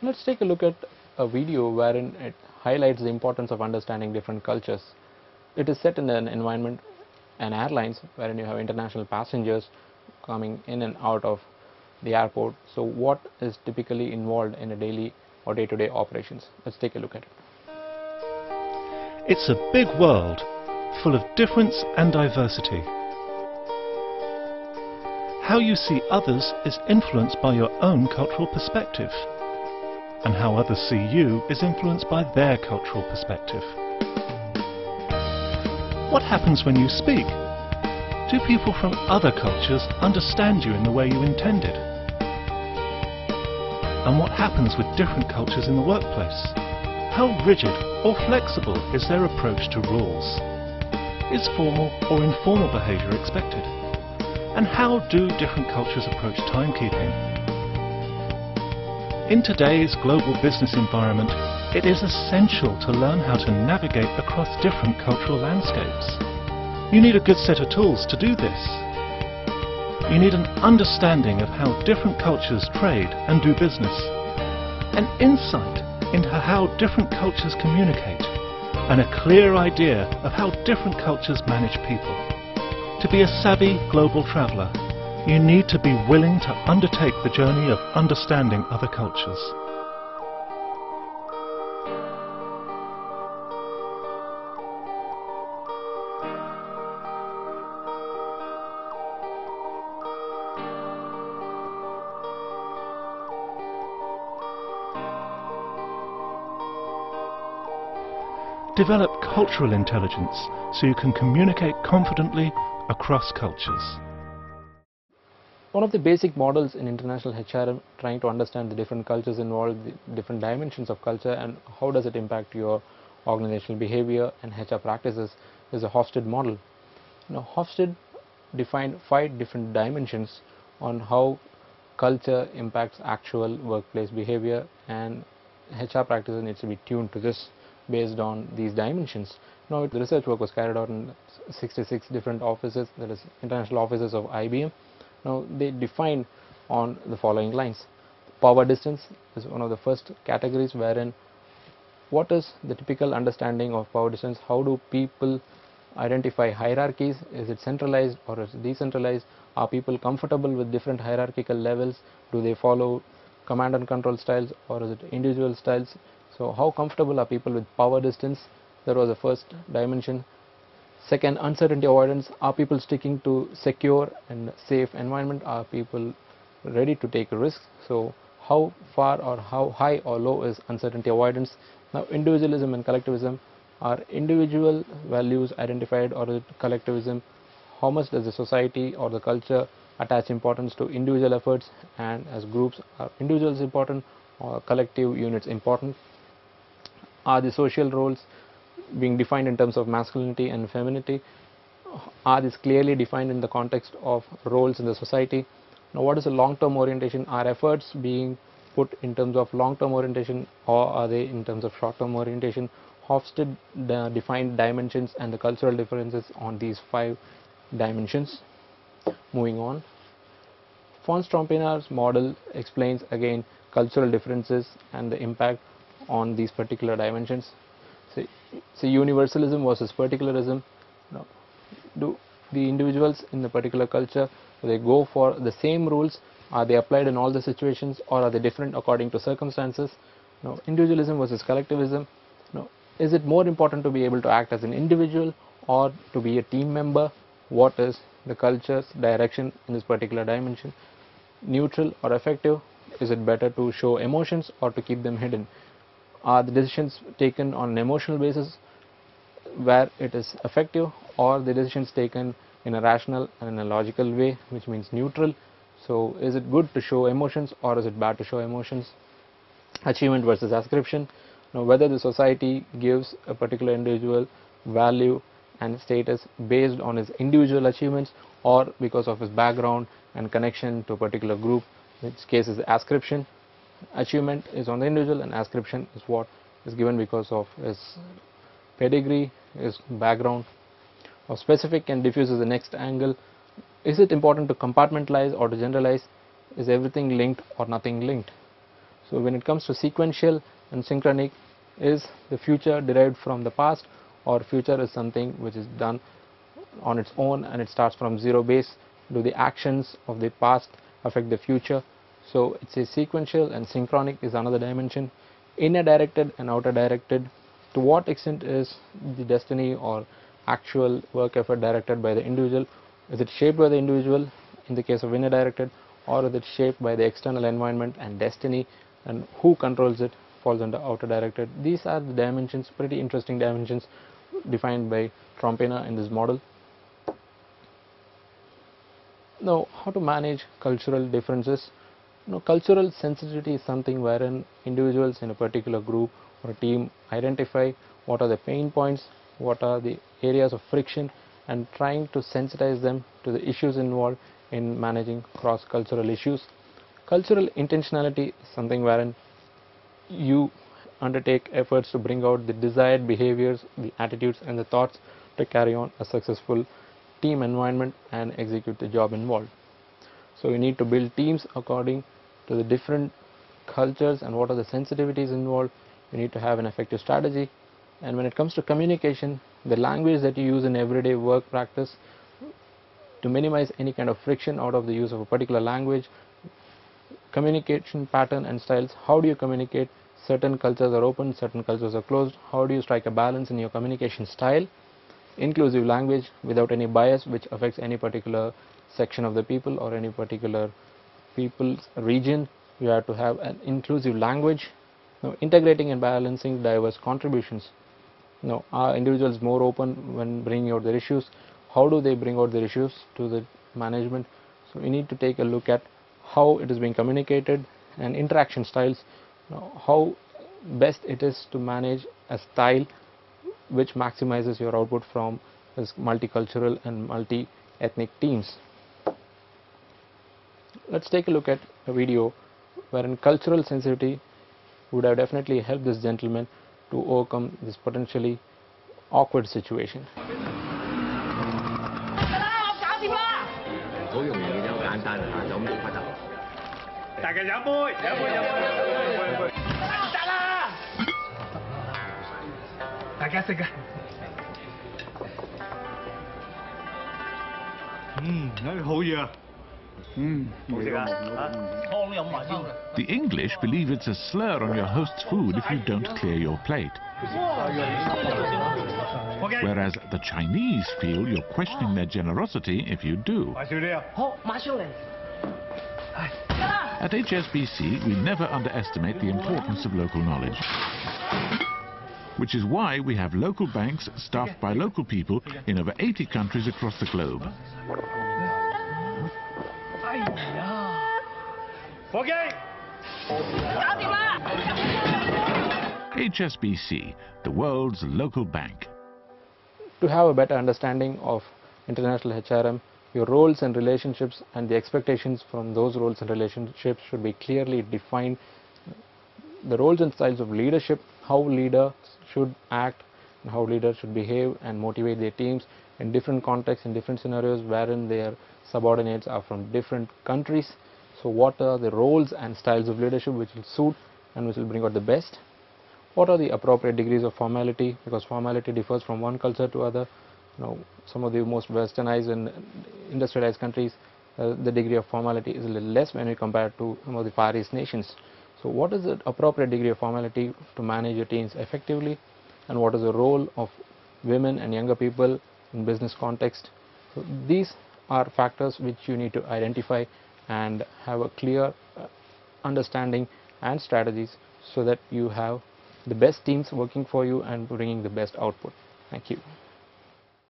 Let's take a look at a video wherein it highlights the importance of understanding different cultures. It is set in an environment and airlines wherein you have international passengers coming in and out of the airport. So what is typically involved in a daily or day-to-day operations? Let's take a look at it. It's a big world, full of difference and diversity. How you see others is influenced by your own cultural perspective, and how others see you is influenced by their cultural perspective. What happens when you speak? Do people from other cultures understand you in the way you intended? And what happens with different cultures in the workplace? How rigid or flexible is their approach to rules? Is formal or informal behaviour expected? And how do different cultures approach timekeeping? In today's global business environment, it is essential to learn how to navigate across different cultural landscapes. You need a good set of tools to do this. You need an understanding of how different cultures trade and do business, an insight into how different cultures communicate, and a clear idea of how different cultures manage people. To be a savvy global traveller, you need to be willing to undertake the journey of understanding other cultures. Develop cultural intelligence so you can communicate confidently across cultures. One of the basic models in international HRM, trying to understand the different cultures involved, the different dimensions of culture and how does it impact your organizational behavior and HR practices, is a Hofstede model. Now, Hofstede defined 5 different dimensions on how culture impacts actual workplace behavior, and HR practices needs to be tuned to this based on these dimensions. Now, the research work was carried out in 66 different offices, that is international offices of IBM. Now, they define on the following lines. Power distance is one of the first categories, wherein what is the typical understanding of power distance? How do people identify hierarchies? Is it centralized or is it decentralized? Are people comfortable with different hierarchical levels? Do they follow command and control styles or is it individual styles? So how comfortable are people with power distance? That was the first dimension. Second, uncertainty avoidance. Are people sticking to secure and safe environment? Are people ready to take risks? So how far or how high or low is uncertainty avoidance? Now, individualism and collectivism. Are individual values identified or is it collectivism? How much does the society or the culture attach importance to individual efforts, and as groups, are individuals important or collective units important? Are the social roles being defined in terms of masculinity and femininity? Are these clearly defined in the context of roles in the society? Now, what is the long-term orientation? Are efforts being put in terms of long-term orientation or are they in terms of short-term orientation? Hofstede defined dimensions and the cultural differences on these 5 dimensions. Moving on, von Staumpiener's model explains again cultural differences and the impact on these particular dimensions. So universalism versus particularism. Now, do the individuals in the particular culture, do they go for the same rules? Are they applied in all the situations or are they different according to circumstances? Now, individualism versus collectivism. Now, is it more important to be able to act as an individual or to be a team member? What is the culture's direction in this particular dimension? Neutral or effective? Is it better to show emotions or to keep them hidden? Are the decisions taken on an emotional basis where it is effective, or the decisions taken in a rational and in a logical way, which means neutral? So is it good to show emotions or is it bad to show emotions? Achievement versus ascription. Now, whether the society gives a particular individual value and status based on his individual achievements or because of his background and connection to a particular group, in which case is ascription. Achievement is on the individual and ascription is what is given because of his pedigree, his background. Or specific and diffuse is the next angle. Is it important to compartmentalize or to generalize? Is everything linked or nothing linked? So when it comes to sequential and synchronic, is the future derived from the past, or future is something which is done on its own and it starts from zero base? Do the actions of the past affect the future? So it's a sequential, and synchronic is another dimension. Inner directed and outer directed, to what extent is the destiny or actual work effort directed by the individual? Is it shaped by the individual in the case of inner directed, or is it shaped by the external environment and destiny, and who controls it falls under outer directed? These are the dimensions, pretty interesting dimensions defined by Trompina in this model. Now, how to manage cultural differences? Cultural sensitivity is something wherein individuals in a particular group or a team identify what are the pain points, what are the areas of friction, and trying to sensitize them to the issues involved in managing cross-cultural issues. Cultural intentionality is something wherein you undertake efforts to bring out the desired behaviors, the attitudes and the thoughts to carry on a successful team environment and execute the job involved. So you need to build teams according to the different cultures and what are the sensitivities involved. You need to have an effective strategy. And when it comes to communication, the language that you use in everyday work practice, to minimize any kind of friction out of the use of a particular language, communication pattern and styles. How do you communicate? Certain cultures are open, certain cultures are closed. How do you strike a balance in your communication style? Inclusive language without any bias which affects any particular section of the people or any particular people's region. You have to have an inclusive language. Now, integrating and balancing diverse contributions. Now, are individuals more open when bringing out their issues? How do they bring out their issues to the management? So we need to take a look at how it is being communicated and interaction styles. Now, how best it is to manage a style which maximizes your output from this multicultural and multi-ethnic teams. Let's take a look at a video wherein cultural sensitivity would have definitely helped this gentleman to overcome this potentially awkward situation. 好容易嘅啫，好簡單啊，就咁做不得。大家飲杯，飲杯，飲杯，飲杯，得啦！大家食啊！好嘢啊！好食啊！湯飲埋先。The English believe it's a slur on your host's food if you don't clear your plate. Whereas the Chinese feel you're questioning their generosity if you do. At HSBC, we never underestimate the importance of local knowledge. Which is why we have local banks staffed by local people in over 80 countries across the globe. HSBC, the world's local bank. To have a better understanding of international HRM, your roles and relationships and the expectations from those roles and relationships should be clearly defined. The roles and styles of leadership, how leaders should act and how leaders should behave and motivate their teams in different contexts, in different scenarios wherein their subordinates are from different countries. So what are the roles and styles of leadership which will suit and which will bring out the best? What are the appropriate degrees of formality, because formality differs from one culture to other. Some of the most westernized and industrialized countries, the degree of formality is a little less when we compare to some of the Far East nations. So what is the appropriate degree of formality to manage your teams effectively, and what is the role of women and younger people in business context? So these are factors which you need to identify and have a clear understanding and strategies so that you have the best teams working for you and bringing the best output. Thank you.